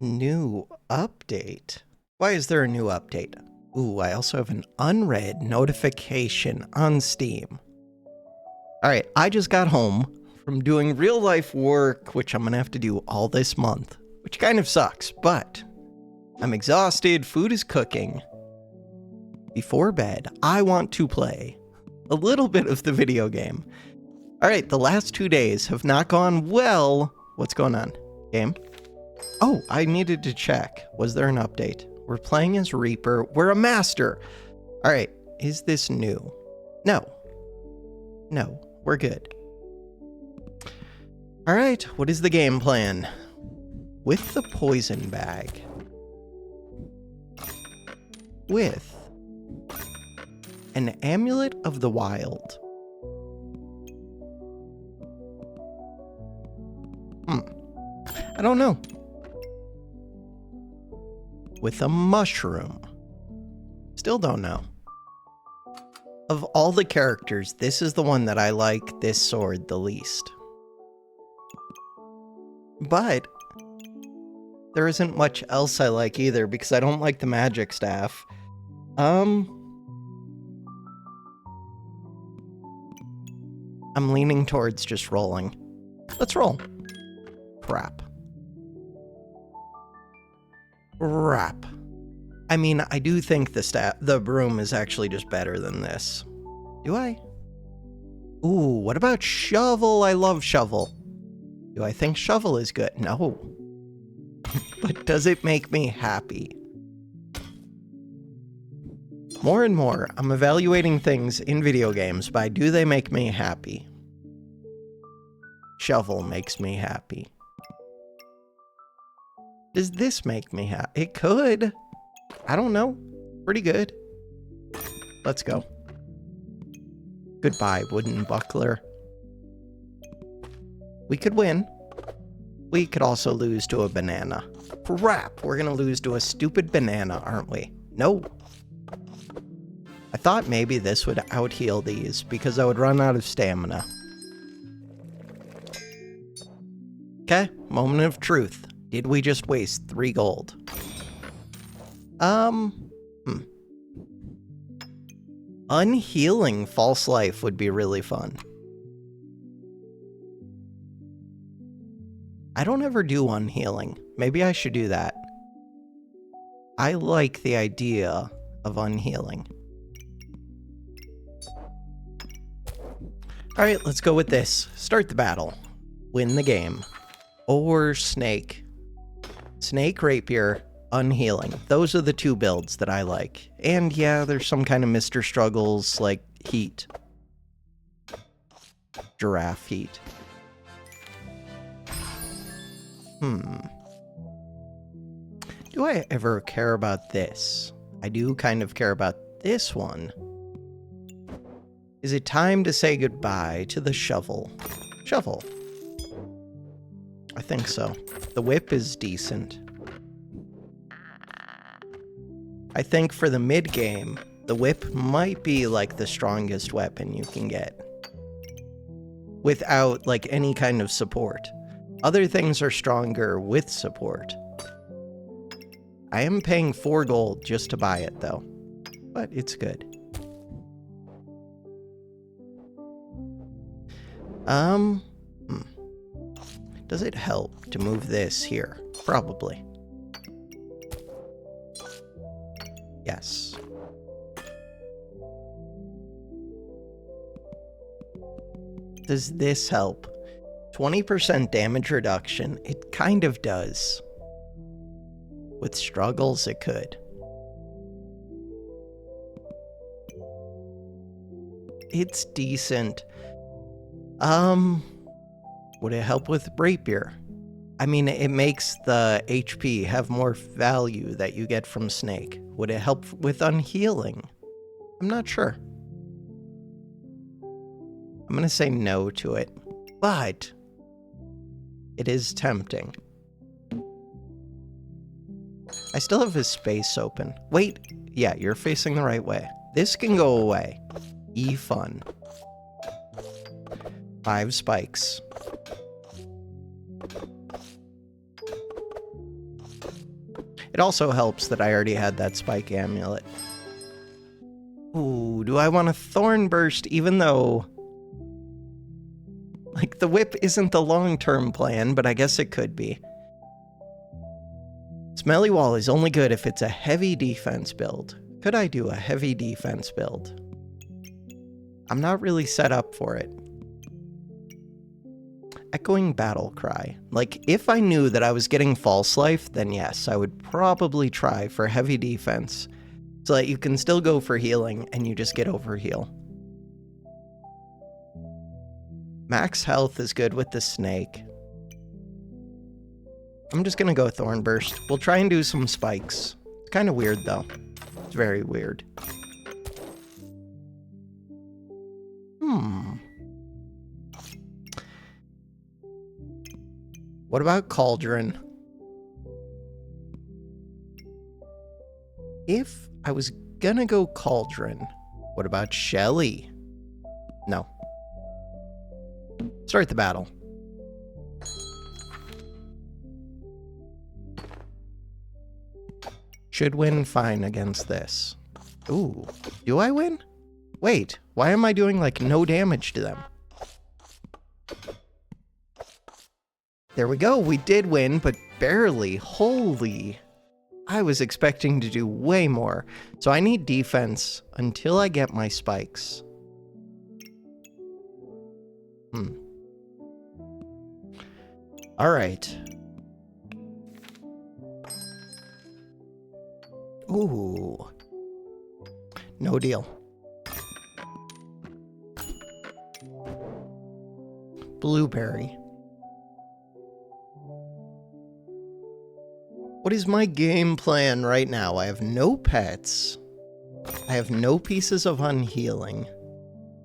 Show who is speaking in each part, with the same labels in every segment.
Speaker 1: New update? Why is there a new update? Ooh, I also have an unread notification on Steam. Alright, I just got home from doing real life work, which I'm gonna have to do all this month, which kind of sucks, but I'm exhausted, food is cooking. Before bed, I want to play a little bit of the video game. Alright, the last 2 days have not gone well. What's going on? Game? Oh, I needed to check. Was there an update? We're playing as Reaper. We're a master. Alright, is this new? No. No, we're good. Alright, what is the game plan? With the poison bag. With an amulet of the wild. I don't know. With a mushroom. Still don't know. Of all the characters, this is the one that I like this sword the least. But there isn't much else I like either because I don't like the magic staff. I'm leaning towards just rolling. Let's roll. Crap. Crap. I mean, I do think the broom is actually just better than this. Do I? Ooh, what about shovel? I love shovel. Do I think shovel is good? No. But does it make me happy? More and more, I'm evaluating things in video games by do they make me happy? Shovel makes me happy. Does this make me happy? It could. I don't know. Pretty good. Let's go. Goodbye, wooden buckler. We could win. We could also lose to a banana. Crap, we're gonna lose to a stupid banana, aren't we? No. I thought maybe this would out-heal these because I would run out of stamina. Okay, moment of truth. Did we just waste 3 gold? Unhealing false life would be really fun. I don't ever do unhealing. Maybe I should do that. I like the idea of unhealing. Alright, let's go with this. Start the battle. Win the game. Or snake. Snake, rapier, unhealing. Those are the 2 builds that I like. And yeah, there's some kind of Mr. Struggles like heat. Giraffe heat. Do I ever care about this? I do kind of care about this one. Is it time to say goodbye to the shovel? Shovel. I think so. The whip is decent. I think for the mid-game, the whip might be like the strongest weapon you can get. Without like any kind of support. Other things are stronger with support. I am paying 4 gold just to buy it though. But it's good. Does it help to move this here? Probably. Yes. Does this help? 20% damage reduction. It kind of does. With struggles, it could. It's decent. Would it help with rapier? I mean, it makes the HP have more value that you get from snake. Would it help with unhealing? I'm not sure. I'm gonna say no to it, but it is tempting. I still have his space open. Wait, yeah, you're facing the right way. This can go away. E-fun. 5 spikes. It also helps that I already had that spike amulet. Ooh, do I want a thorn burst even though... Like, the whip isn't the long-term plan, but I guess it could be. Smelly Wall is only good if it's a heavy defense build. Could I do a heavy defense build? I'm not really set up for it. Echoing Battle Cry. Like, if I knew that I was getting False Life, then yes, I would probably try for heavy defense, so that you can still go for healing and you just get over heal. Max health is good with the snake. I'm just gonna go Thorn Burst. We'll try and do some spikes. It's kind of weird though. It's very weird. What about Cauldron? If I was gonna go Cauldron, what about Shelly? No. Start the battle. Should win fine against this. Ooh, do I win? Wait, why am I doing like no damage to them? There we go, we did win, but barely. Holy. I was expecting to do way more. So I need defense until I get my spikes. Alright. Ooh. No deal. Blueberry. What is my game plan right now? I have no pets. I have no pieces of Unhealing.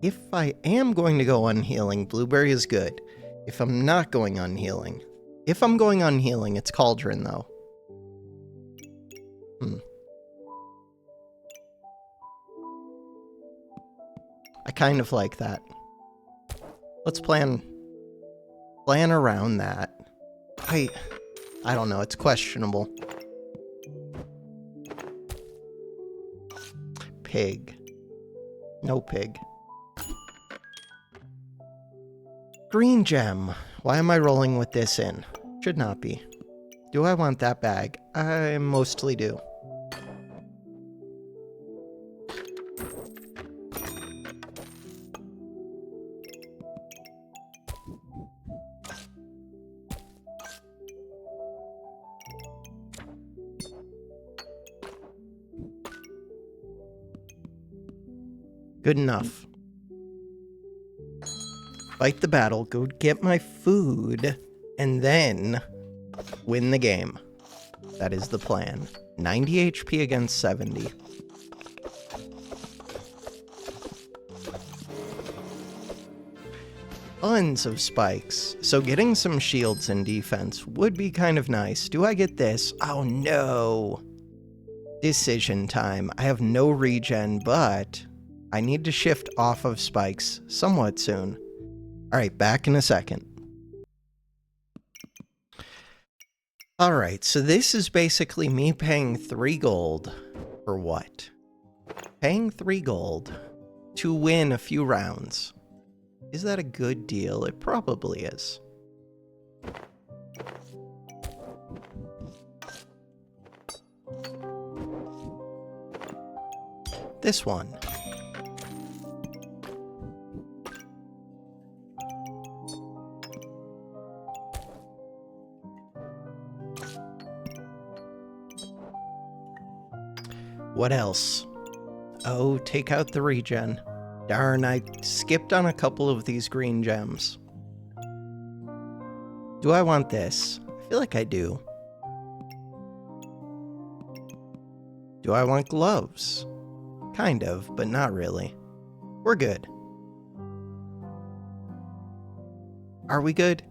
Speaker 1: If I am going to go Unhealing, Blueberry is good. If I'm not going Unhealing. If I'm going Unhealing, it's Cauldron, though. I kind of like that. Let's plan around that. I don't know, it's questionable. Pig. No pig. Green gem. Why am I rolling with this in? Should not be. Do I want that bag? I mostly do. Good enough. Fight the battle, go get my food, and then win the game. That is the plan. 90 HP against 70. Tons of spikes. So getting some shields and defense would be kind of nice. Do I get this? Oh no. Decision time. I have no regen, but I need to shift off of spikes somewhat soon. Alright, back in a second. Alright, so this is basically me paying 3 gold for what? Paying 3 gold to win a few rounds. Is that a good deal? It probably is. This one. What else? Oh, take out the regen. Darn, I skipped on a couple of these green gems. Do I want this? I feel like I do. Do I want gloves? Kind of, but not really. We're good. Are we good?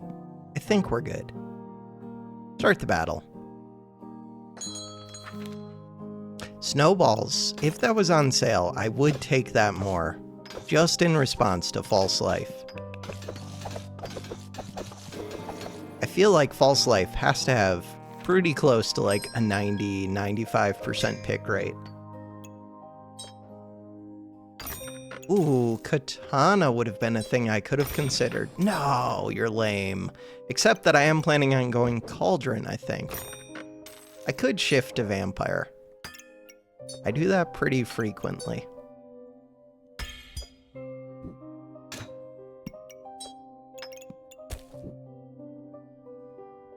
Speaker 1: I think we're good. Start the battle. Snowballs. If that was on sale, I would take that more. Just in response to False Life. I feel like False Life has to have pretty close to like a 90-95% pick rate. Ooh, katana would have been a thing I could have considered. No, you're lame. Except that I am planning on going cauldron, I think. I could shift to vampire. I do that pretty frequently.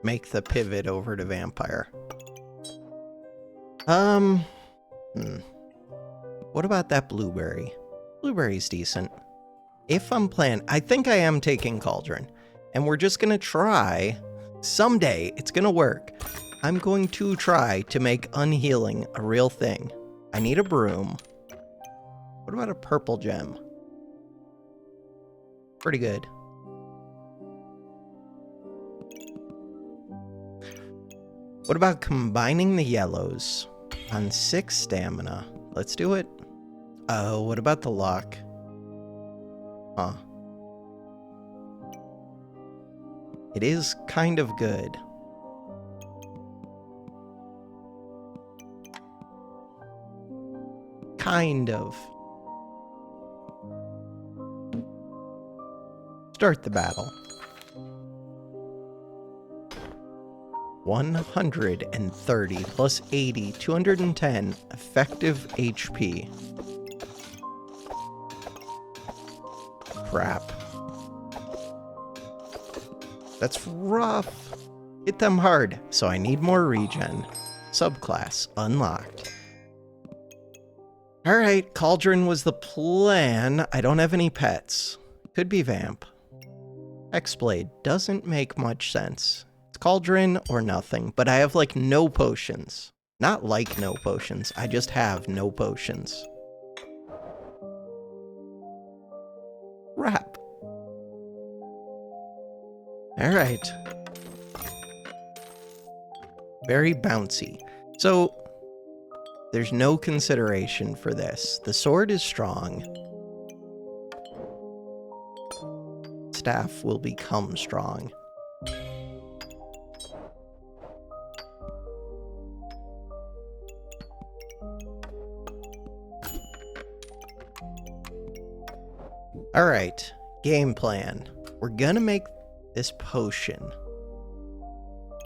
Speaker 1: Make the pivot over to vampire. What about that blueberry? Blueberry's decent. If I'm playing, I think I am taking cauldron. And we're just gonna try, someday it's gonna work. I'm going to try to make unhealing a real thing. I need a broom. What about a purple gem? Pretty good. What about combining the yellows on 6 stamina? Let's do it. Oh, what about the luck? Huh. It is kind of good. Kind of. Start the battle. 130 plus 80, 210 effective HP. Crap. That's rough. Hit them hard, so I need more regen. Subclass unlocked. Alright, cauldron was the plan. I don't have any pets. Could be vamp. Hexblade doesn't make much sense. It's cauldron or nothing, but I have like no potions. Not like no potions, I just have no potions. Wrap. Alright. Very bouncy. So, there's no consideration for this. The sword is strong. Staff will become strong. Alright, game plan. We're gonna make this potion.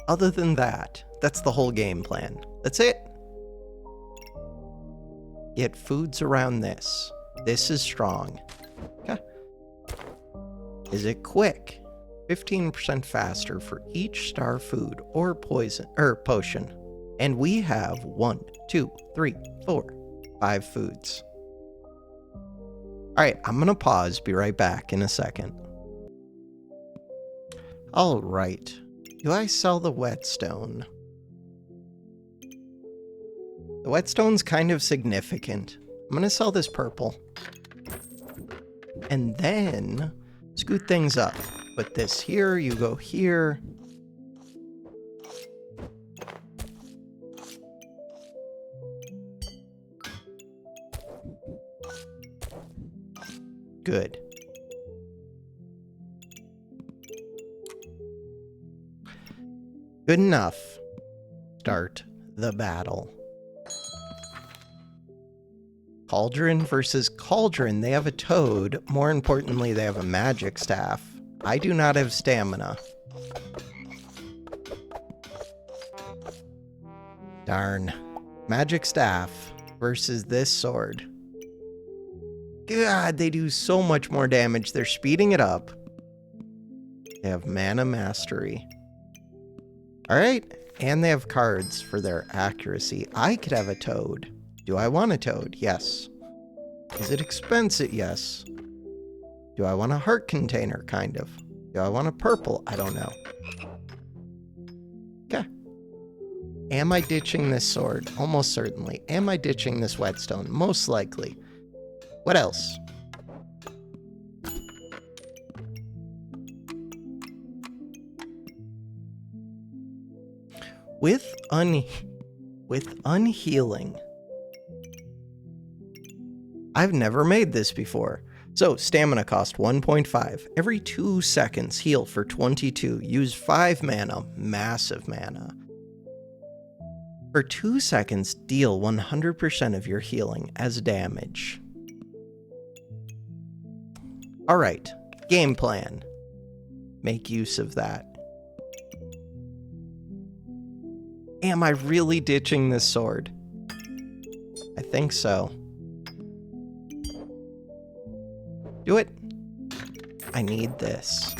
Speaker 1: Other than that, that's the whole game plan. That's it. Get foods around this. This is strong. Okay. Is it quick? 15% faster for each star food or potion. And we have 1, 2, 3, 4, 5 foods. Alright, I'm gonna pause, be right back in a second. Alright, do I sell the whetstone? The whetstone's kind of significant. I'm gonna sell this purple. And then scoot things up. Put this here, you go here. Good. Good enough. Start the battle. Cauldron versus cauldron. They have a toad. More importantly, they have a magic staff. I do not have stamina. Darn. Magic staff versus this sword. God, they do so much more damage. They're speeding it up. They have mana mastery. Alright, and they have cards for their accuracy. I could have a toad. Do I want a toad? Yes. Is it expensive? Yes. Do I want a heart container? Kind of. Do I want a purple? I don't know. Okay. Am I ditching this sword? Almost certainly. Am I ditching this whetstone? Most likely. What else? With Unhealing, I've never made this before. So, stamina cost 1.5. Every 2 seconds, heal for 22. Use 5 mana. Massive mana. For 2 seconds, deal 100% of your healing as damage. Alright, game plan. Make use of that. Am I really ditching this sword? I think so. Do it. I need this.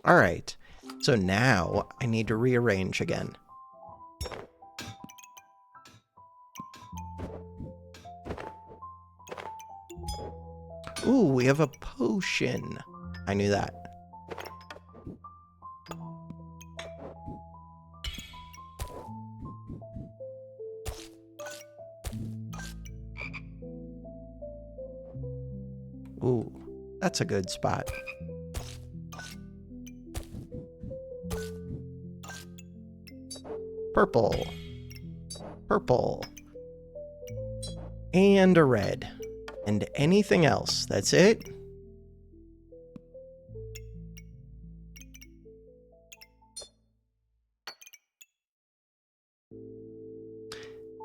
Speaker 1: Alright, so now I need to rearrange again. Ooh, we have a potion. I knew that. Ooh, that's a good spot. Purple. Purple. And a red. And anything else. That's it?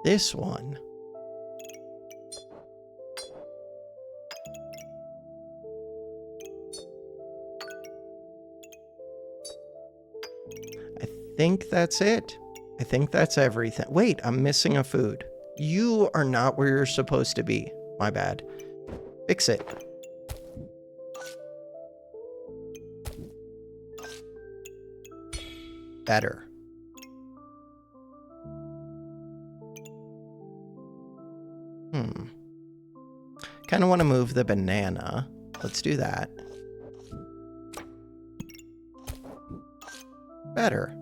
Speaker 1: This one. I think that's it. I think that's everything. Wait, I'm missing a food. You are not where you're supposed to be. My bad. Fix it. Better. Kind of want to move the banana. Let's do that. Better.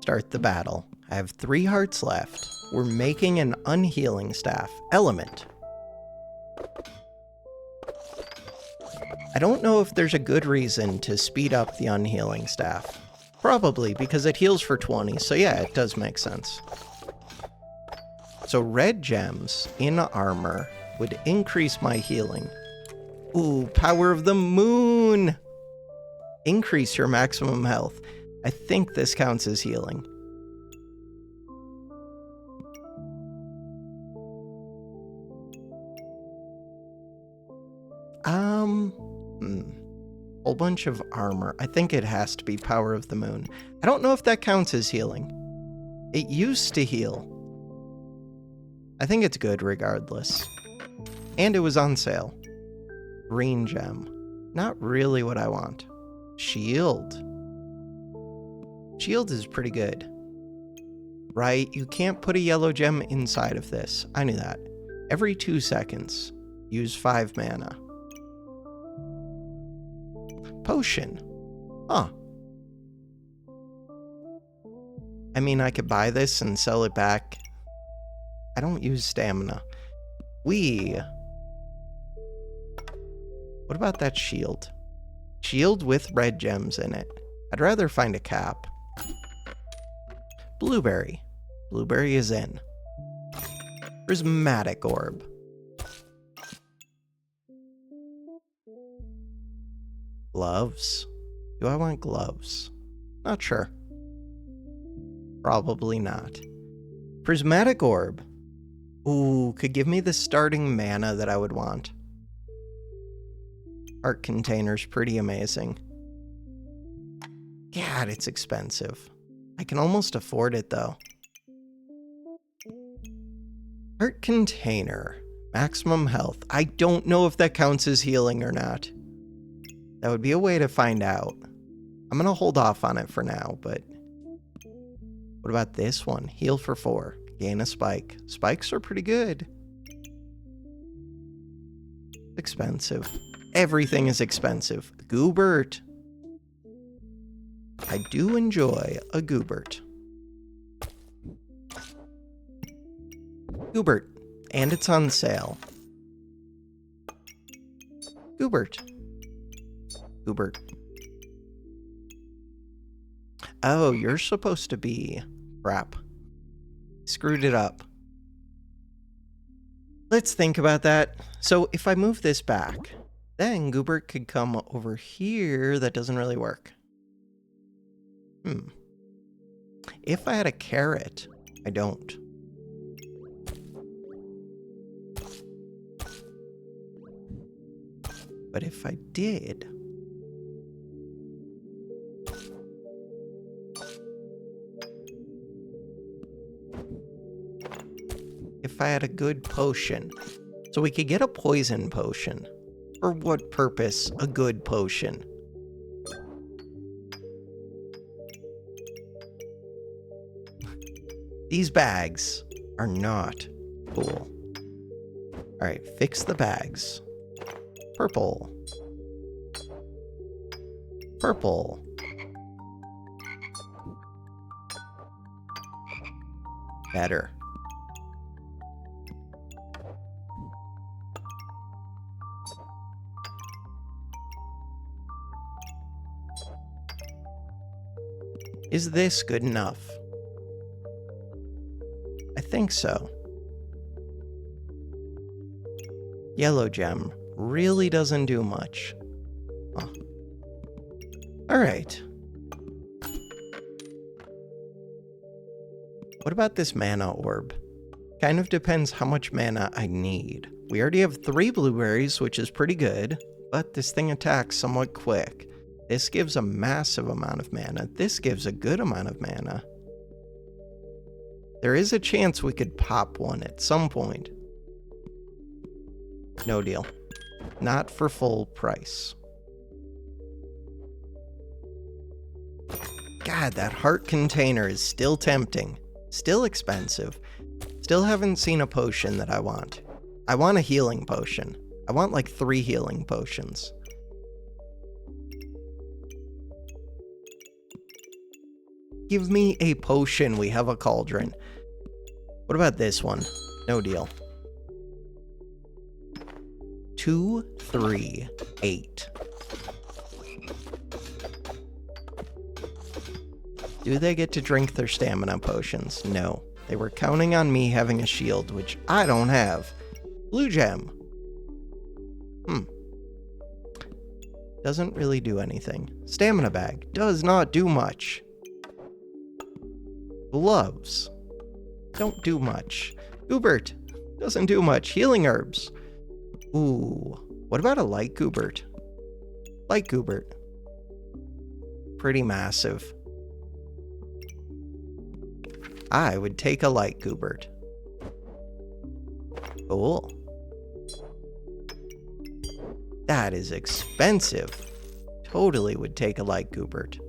Speaker 1: Start the battle. I have 3 hearts left. We're making an unhealing staff. Element. I don't know if there's a good reason to speed up the unhealing staff. Probably, because it heals for 20, so yeah, it does make sense. So red gems in armor would increase my healing. Ooh, power of the moon! Increase your maximum health. I think this counts as healing. Whole bunch of armor. I think it has to be power of the moon. I don't know if that counts as healing. It used to heal. I think it's good regardless. And it was on sale. Green gem. Not really what I want. Shield. Shield is pretty good. Right? You can't put a yellow gem inside of this. I knew that. Every 2 seconds, use 5 mana. Potion. Huh. I mean, I could buy this and sell it back. I don't use stamina. What about that shield? Shield with red gems in it. I'd rather find a cap. Blueberry. Blueberry is in. Prismatic orb. Gloves. Do I want gloves? Not sure. Probably not. Prismatic orb. Ooh, could give me the starting mana that I would want. Art container's pretty amazing. God, it's expensive. I can almost afford it though. Art container. Maximum health. I don't know if that counts as healing or not. That would be a way to find out. I'm gonna hold off on it for now, but... What about this one? Heal for 4. Gain a spike. Spikes are pretty good. Expensive. Everything is expensive. Goobert. I do enjoy a Goobert. Goobert. And it's on sale. Goobert. Goobert. Oh, you're supposed to be... Crap. Screwed it up. Let's think about that. So if I move this back, Then Goobert could come over here. That doesn't really work. If I had a carrot, I don't. But if I did... If I had a good potion. So we could get a poison potion. For what purpose a good potion? These bags are not cool. Alright, fix the bags. Purple. Purple. Better. Is this good enough? I think so. Yellow gem really doesn't do much. Huh. Alright. What about this mana orb? Kind of depends how much mana I need. We already have 3 blueberries, which is pretty good, but this thing attacks somewhat quick. This gives a massive amount of mana. This gives a good amount of mana. There is a chance we could pop one at some point. No deal. Not for full price. God, that heart container is still tempting. Still expensive. Still haven't seen a potion that I want. I want a healing potion. I want like 3 healing potions. Give me a potion. We have a cauldron. What about this one? No deal. 2, 3, 8. Do they get to drink their stamina potions? No. They were counting on me having a shield, which I don't have. Blue gem. Doesn't really do anything. Stamina bag. Does not do much. Gloves. Don't do much. Goobert. Doesn't do much. Healing herbs. Ooh. What about a light Goobert? Light Goobert. Pretty massive. I would take a light Goobert. Cool. That is expensive. Totally would take a light Goobert.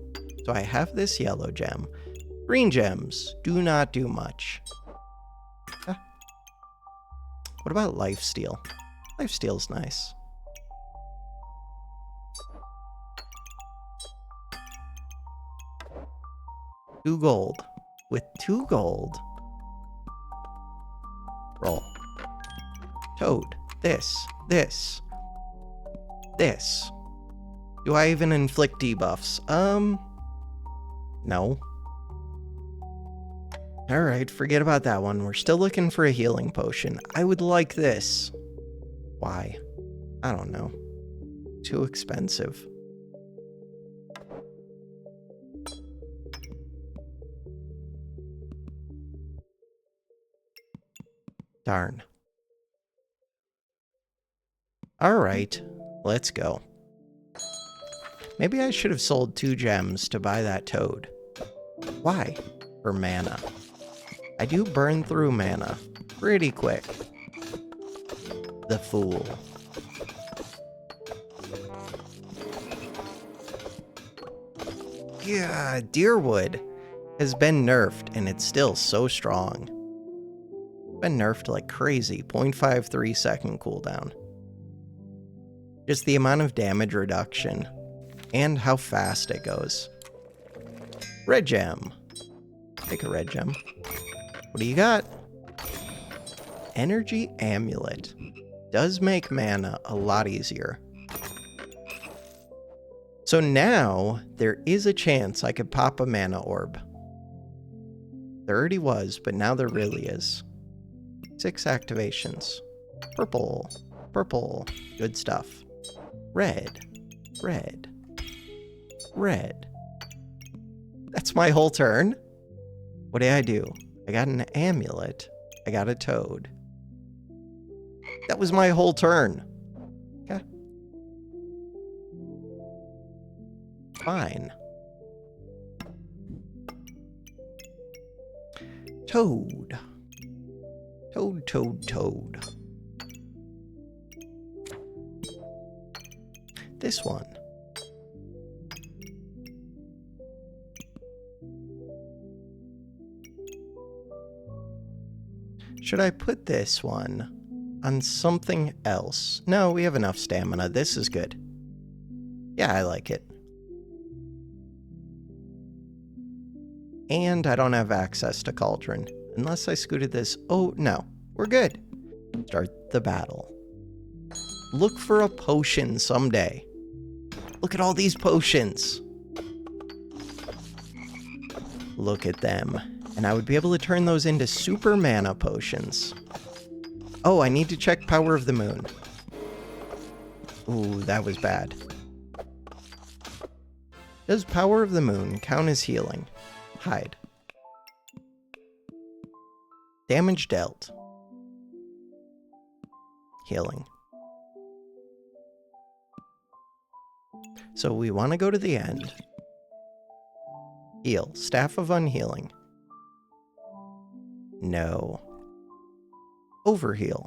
Speaker 1: So I have this yellow gem. Green gems do not do much. What about lifesteal? Lifesteal's nice. $2 gold. With 2 gold. Roll. Toad. This. Do I even inflict debuffs? No. Alright, forget about that one. We're still looking for a healing potion. I would like this. Why? I don't know. Too expensive. Darn. Alright, let's go. Maybe I should have sold 2 gems to buy that toad. Why? For mana. I do burn through mana pretty quick. The fool. Yeah, Deerwood has been nerfed and it's still so strong. Been nerfed like crazy. 0.53 second cooldown. Just the amount of damage reduction and how fast it goes. Red gem. Take a red gem. What do you got? Energy amulet. Does make mana a lot easier. So now there is a chance I could pop a mana orb. There already was, but now there really is. 6 activations. Purple. Purple. Good stuff. Red. Red. Red. That's my whole turn? What did I do? I got an amulet. I got a toad. That was my whole turn. Okay. Fine. Toad. Toad, toad, toad. This one. Should I put this one on something else? No, we have enough stamina. This is good. Yeah, I like it. And I don't have access to Cauldron. Unless I scooted this. Oh, no. We're good. Start the battle. Look for a potion someday. Look at all these potions. Look at them. And I would be able to turn those into super mana potions. Oh, I need to check Power of the Moon. Ooh, that was bad. Does Power of the Moon count as healing? Hide. Damage dealt. Healing. So we want to go to the end. Heal. Staff of Unhealing. No. Overheal.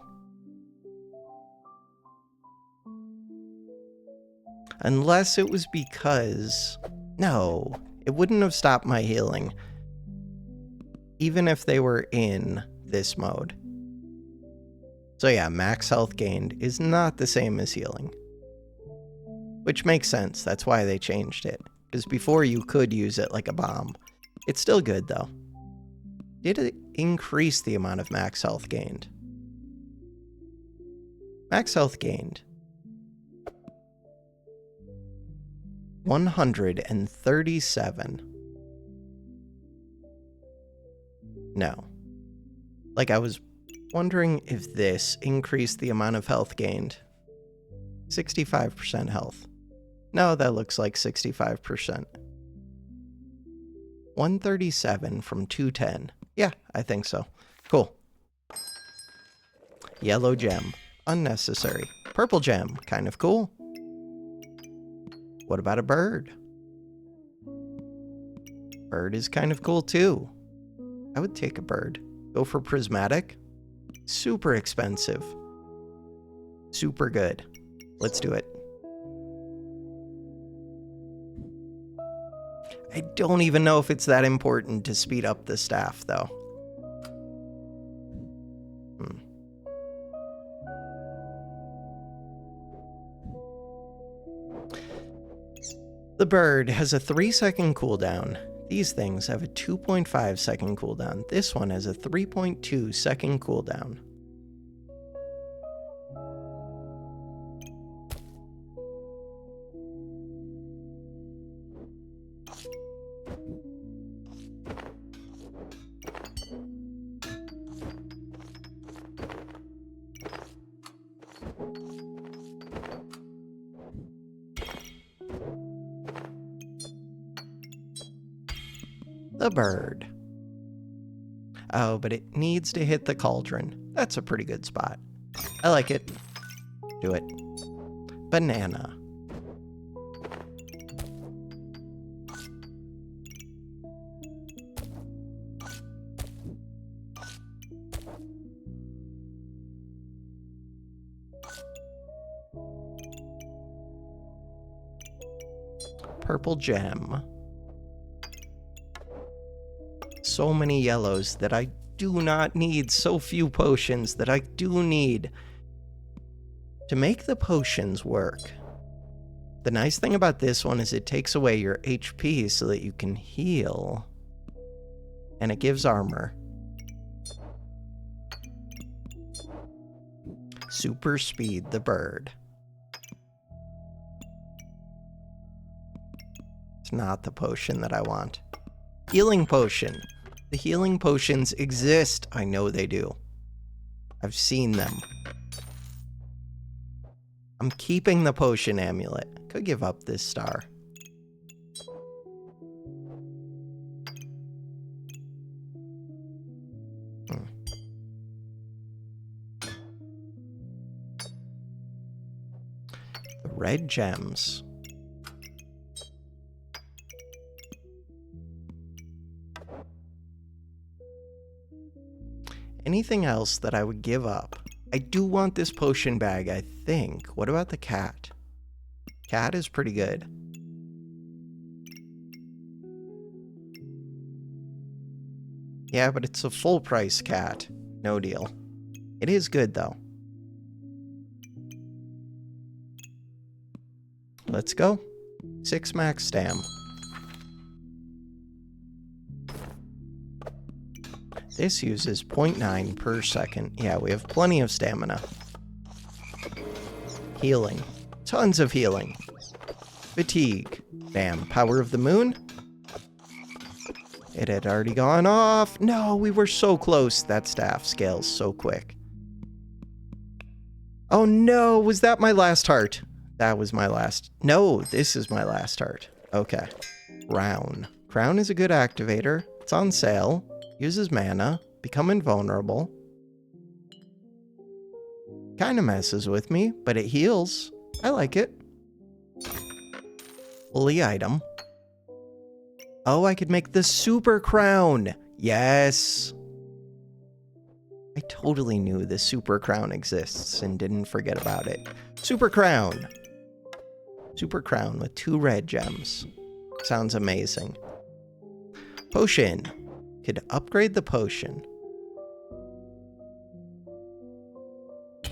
Speaker 1: Unless it was because... No, it wouldn't have stopped my healing. Even if they were in this mode. So yeah, max health gained is not the same as healing. Which makes sense, that's why they changed it. Because before you could use it like a bomb. It's still good though. Did it increase the amount of max health gained? Max health gained. 137. No. Like, I was wondering if this increased the amount of health gained. 65% health. No, that looks like 65%. 137 from 210. Yeah, I think so. Cool. Yellow gem. Unnecessary. Purple gem. Kind of cool. What about a bird? Bird is kind of cool too. I would take a bird. Go for prismatic. Super expensive. Super good. Let's do it. I don't even know if it's that important to speed up the staff, though. The bird has a 3-second cooldown. These things have a 2.5-second cooldown. This one has a 3.2-second cooldown. The bird. Oh, but it needs to hit the cauldron. That's a pretty good spot. I like it. Do it. Banana. Purple gem. So many yellows that I do not need. So few potions that I do need. To make the potions work, the nice thing about this one is it takes away your HP so that you can heal. And it gives armor. Super speed the bird. It's not the potion that I want. Healing potion. The healing potions exist. I know they do. I've seen them. I'm keeping the potion amulet. Could give up this star. The red gems. Anything else that I would give up? I do want this potion bag, I think. What about the cat? Cat is pretty good. Yeah, but it's a full price cat. No deal. It is good though. Let's go. 6 max stam. This uses 0.9 per second. Yeah, we have plenty of stamina. Healing. Tons of healing. Fatigue. Bam. Power of the moon. It had already gone off. No, we were so close. That staff scales so quick. Oh no, was that my last heart? That was my last. No, this is my last heart. Okay. Crown. Crown is a good activator. It's on sale. Uses mana. Become invulnerable. Kinda messes with me, but it heals. I like it. Holy item. Oh, I could make the super crown. Yes. I totally knew the super crown exists and didn't forget about it. Super crown. Super crown with 2 red gems. Sounds amazing. Potion. Could upgrade the potion.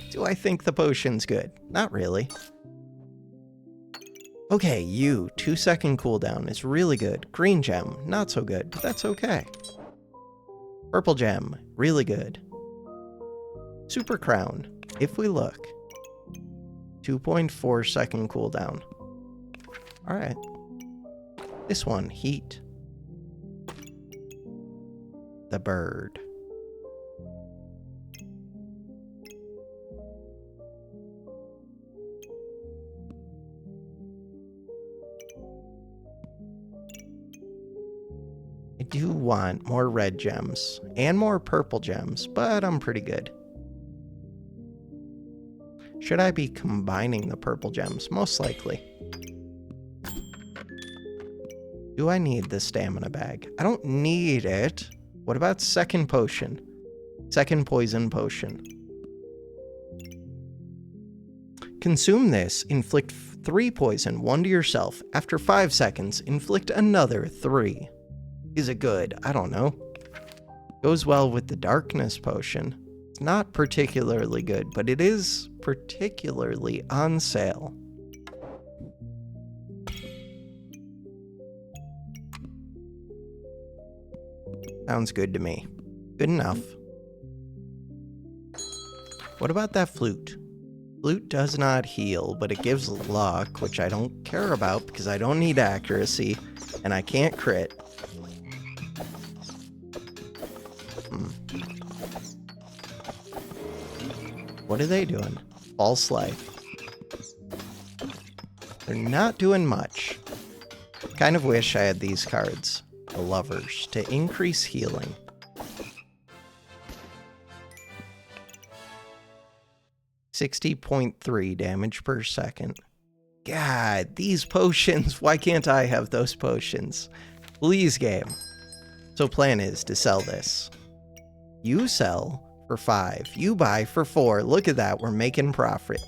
Speaker 1: Do I think the potion's good? Not really. Okay, you. 2-second cooldown is really good. Green gem, not so good, but that's okay. Purple gem, really good. Super crown, if we look. 2.4 second cooldown. Alright. This one, heat. The bird. I do want more red gems and more purple gems, but I'm pretty good. Should I be combining the purple gems? Most likely. Do I need the stamina bag? I don't need it. What about second potion? Second poison potion. Consume this. Inflict 3 poison, 1 to yourself. After 5 seconds, inflict another 3. Is it good? I don't know. Goes well with the darkness potion. It's not particularly good, but it is particularly on sale. Sounds good to me. Good enough. What about that flute? Flute does not heal, but it gives luck, which I don't care about because I don't need accuracy, and I can't crit. What are they doing? False life. They're not doing much. Kind of wish I had these cards. The lovers. To increase healing. $60.3 damage per second. God, these potions. Why can't I have those potions? Please, game. So plan is to sell this. You sell for 5. You buy for 4. Look at that. We're making profit.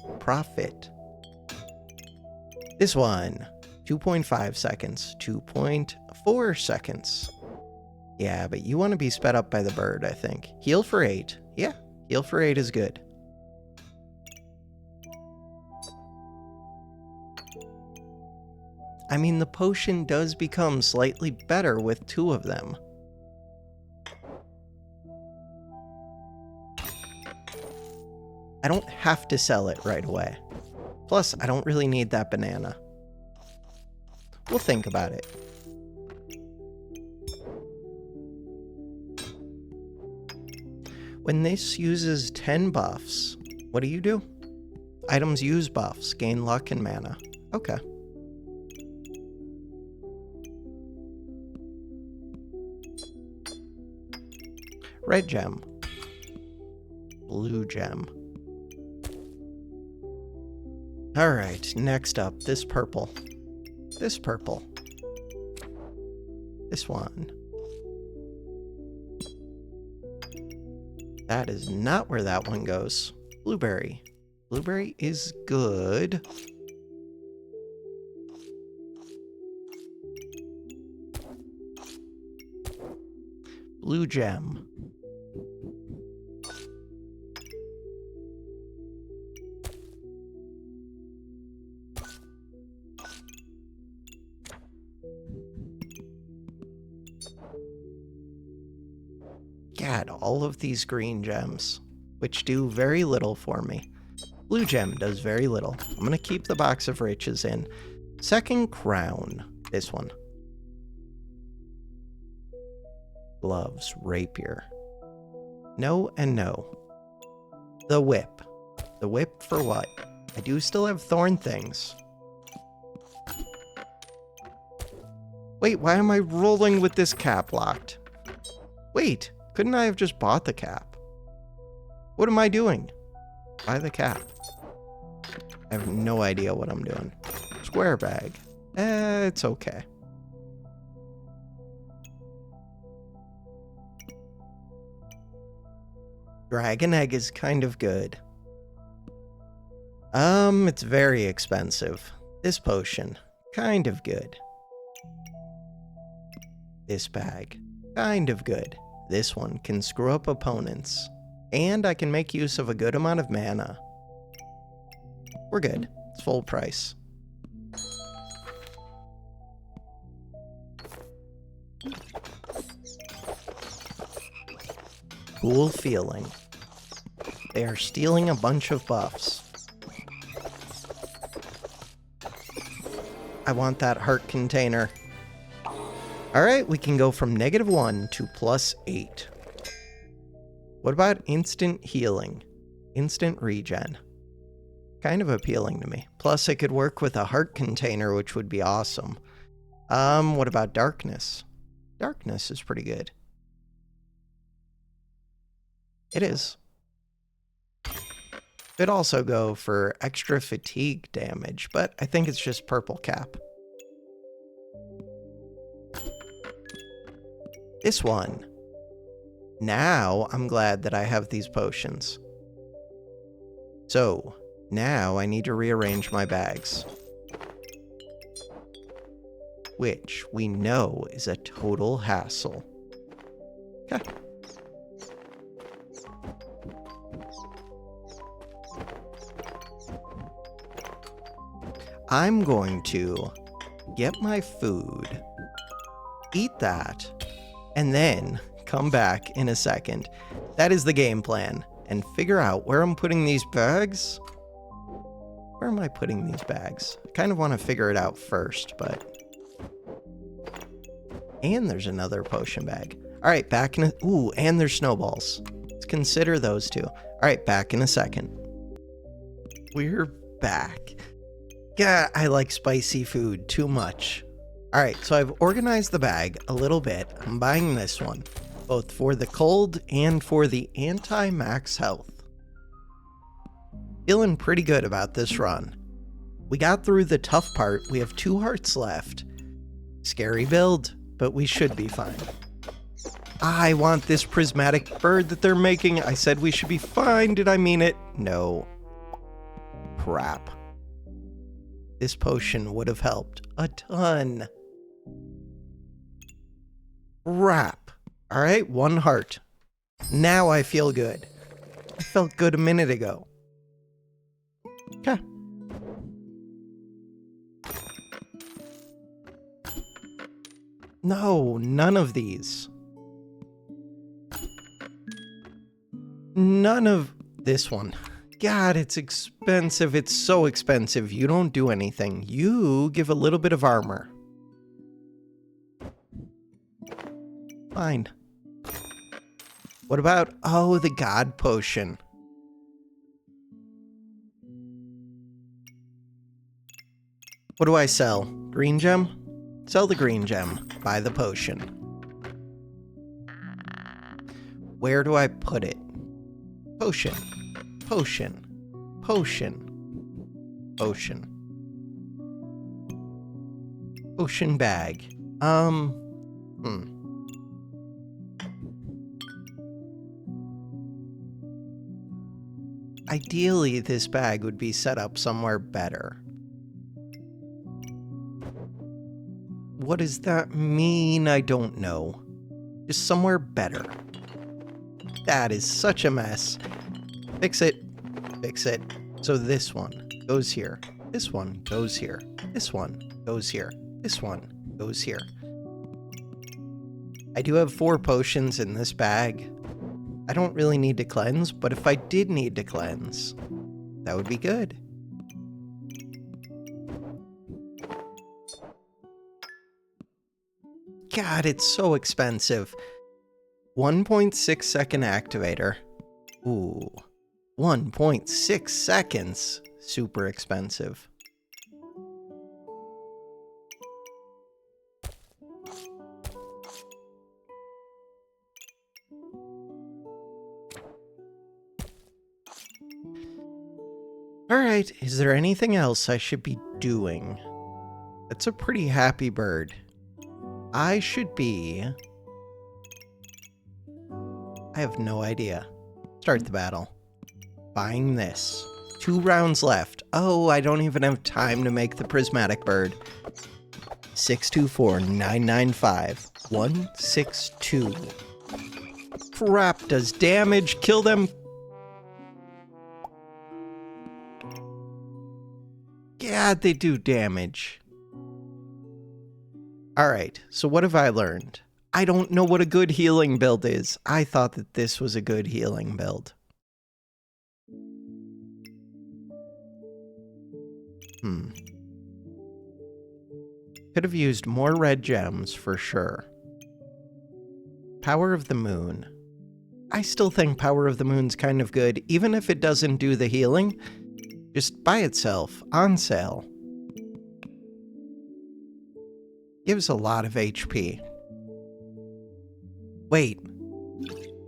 Speaker 1: This one. 2.5 seconds. 2.4 seconds. Yeah, but you want to be sped up by the bird, I think. Heal for 8. Yeah, heal for 8 is good. I mean, the potion does become slightly better with 2 of them. I don't have to sell it right away. Plus, I don't really need that banana. We'll think about it. When this uses 10 buffs, what do you do? Items use buffs, gain luck and mana. Okay. Red gem. Blue gem. Alright, next up, this purple. This purple. This one. That is not where that one goes. Blueberry. Blueberry is good. Blue gem. God, all of these green gems, which do very little for me. Blue gem does very little. I'm going to keep the box of riches in. Second crown. This one. Gloves, rapier. No and no. The whip. The whip for what? I do still have thorn things. Wait, why am I rolling with this cap locked? Wait, couldn't I have just bought the cap? What am I doing? Buy the cap. I have no idea what I'm doing. Square bag. It's okay. Dragon egg is kind of good. It's very expensive. This potion, kind of good. This bag, kind of good. This one can screw up opponents. And I can make use of a good amount of mana. We're good. It's full price. Cool feeling. They are stealing a bunch of buffs. I want that heart container. Alright, we can go from -1 to +8. What about instant healing? Instant regen. Kind of appealing to me. Plus, it could work with a heart container, which would be awesome. What about darkness? Darkness is pretty good. It is. Could also go for extra fatigue damage, but I think it's just purple cap. This one. Now, I'm glad that I have these potions. So, now I need to rearrange my bags. Which we know is a total hassle. Okay. I'm going to get my food, eat that, and then come back in a second. That is the game plan. And figure out where I'm putting these bags. Where am I putting these bags? I kind of want to figure it out first, but... And there's another potion bag. All right, back in a... Ooh, and there's snowballs. Let's consider those two. All right, back in a second. We're back. God, I like spicy food too much. All right, so I've organized the bag a little bit. I'm buying this one, both for the cold and for the anti-max health. Feeling pretty good about this run. We got through the tough part. We have 2 hearts left. Scary build, but we should be fine. I want this prismatic bird that they're making. I said we should be fine. Did I mean it? No. Crap. This potion would have helped a ton. Crap. All right, 1 heart. Now I feel good. I felt good a minute ago. Okay. No, none of these. None of this one. God, it's expensive. It's so expensive. You don't do anything. You give a little bit of armor. Fine. What about, oh, the god potion? What do I sell? Green gem? Sell the green gem. Buy the potion. Where do I put it? Potion. Potion. Potion. Potion. Potion bag. Ideally, this bag would be set up somewhere better. What does that mean? I don't know. Just somewhere better. That is such a mess. Fix it. Fix it. So this one goes here. This one goes here. This one goes here. This one goes here. I do have 4 potions in this bag. I don't really need to cleanse, but if I did need to cleanse, that would be good. God, it's so expensive. 1.6 second activator. Ooh, 1.6 seconds. Super expensive. Alright, is there anything else I should be doing? That's a pretty happy bird. I should be... I have no idea. Start the battle. Buying this. 2 rounds left. Oh, I don't even have time to make the prismatic bird. 624-995. 162. Crap, does damage kill them? Yeah, they do damage. Alright, so what have I learned? I don't know what a good healing build is. I thought that this was a good healing build. Could have used more red gems for sure. Power of the Moon. I still think Power of the Moon's kind of good, even if it doesn't do the healing. Just by itself, on sale. Gives a lot of HP. Wait.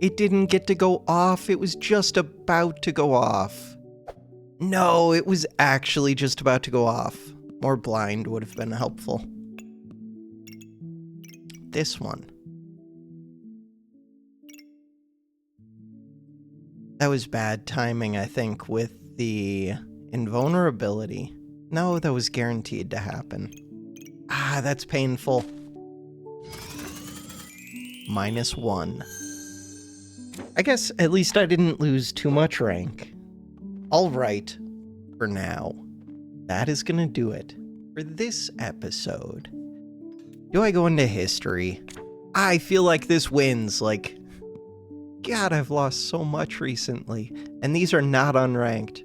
Speaker 1: It didn't get to go off. It was just about to go off. No, it was actually just about to go off. More blind would have been helpful. This one. That was bad timing, I think, with the invulnerability. No, that was guaranteed to happen. Ah, that's painful. -1. I guess at least I didn't lose too much rank. Alright, for now. That is gonna do it for this episode. Do I go into history? I feel like this wins, like... God, I've lost so much recently, and these are not unranked.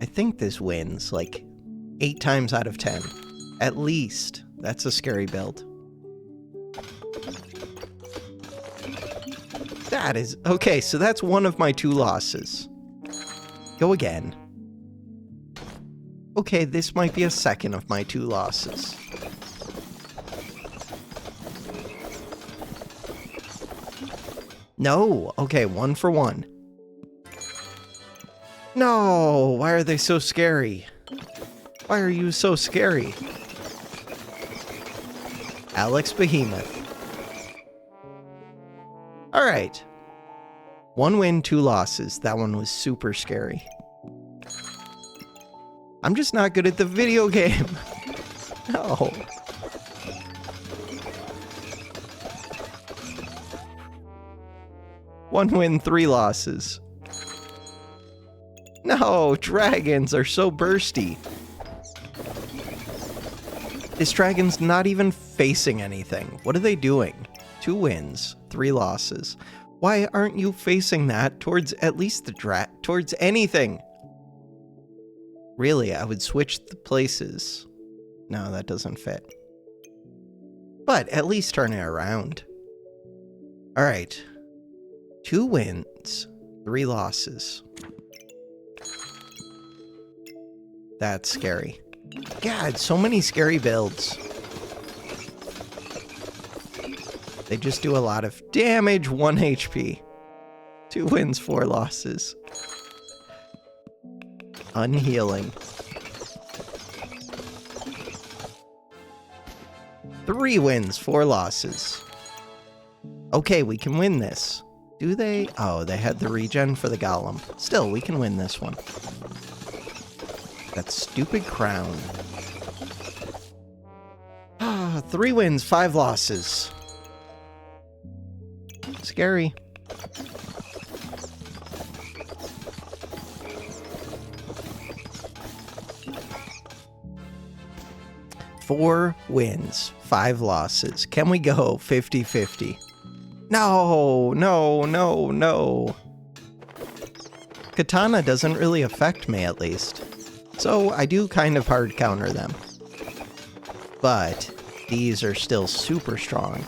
Speaker 1: I think this wins, like, 8 times out of 10. At least. That's a scary build. That is... Okay, so that's one of my 2 losses. Go again. Okay, this might be a second of my 2 losses. No! Okay, 1 for 1. No! Why are they so scary? Why are you so scary? Alex Behemoth. Alright. 1 win, 2 losses. That one was super scary. I'm just not good at the video game. No. One win, 3 losses. No, dragons are so bursty. This dragon's not even facing anything. What are they doing? 2 wins, 3 losses. Why aren't you facing that towards at least the towards anything? Really, I would switch the places. No, that doesn't fit. But at least turn it around. Alright. 2 wins, 3 losses. That's scary. God, so many scary builds. They just do a lot of damage, 1 HP. 2 wins, 4 losses. Unhealing. 3 wins, 4 losses. Okay, we can win this. Do they? Oh, they had the regen for the golem. Still, we can win this one. That stupid crown. 3 wins, 5 losses. Scary. Four wins, 5 losses. Can we go 50-50? No, no, no, no. Katana doesn't really affect me, at least. So I do kind of hard counter them. But these are still super strong.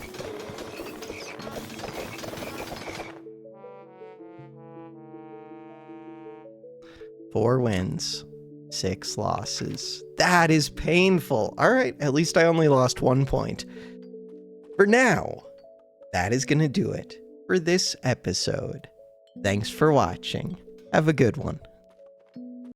Speaker 1: Four wins, 6 losses. That is painful. All right, at least I only lost 1 point. For now, that is going to do it for this episode. Thanks for watching. Have a good one.